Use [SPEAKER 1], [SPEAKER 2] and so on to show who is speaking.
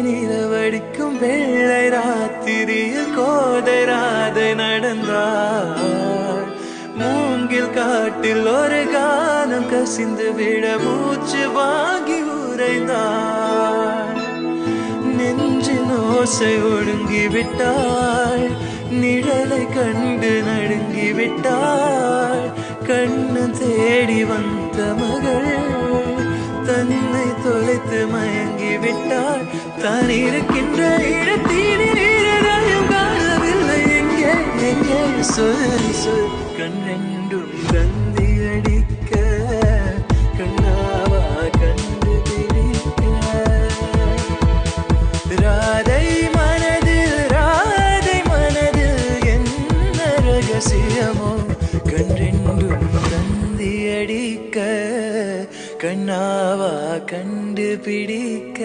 [SPEAKER 1] நிலவடிக்கும் வெள்ளை ராத்திரியில் கோதை ராதை நடந்தாள். மூங்கில் காட்டில் ஒரு காலம் கசிந்து விட மூச்சு வாங்கி உறைந்தாள். நெஞ்சின் ஓசை ஒடுங்கிவிட்டாள். நிழலை கண்டு நடுங்கிவிட்டாள். கண்ணு தேடி வந்த மகள் தன்னை தொலைத்து மயங்கிவிட்டாள். தான் இருக்கின்ற இடத்திலும் காணவில்லை. எங்கே எங்கே சொல் சொல். கண்ணெண்டும் தந்தி அடிக்க கண்ணாவா கண்டு பிடிக்க. ராதை மனதில் என்ன ரகசியமோ கண்ணெண்டும் தந்தி அடிக்க கண்ணாவா கண்டு பிடிக்க.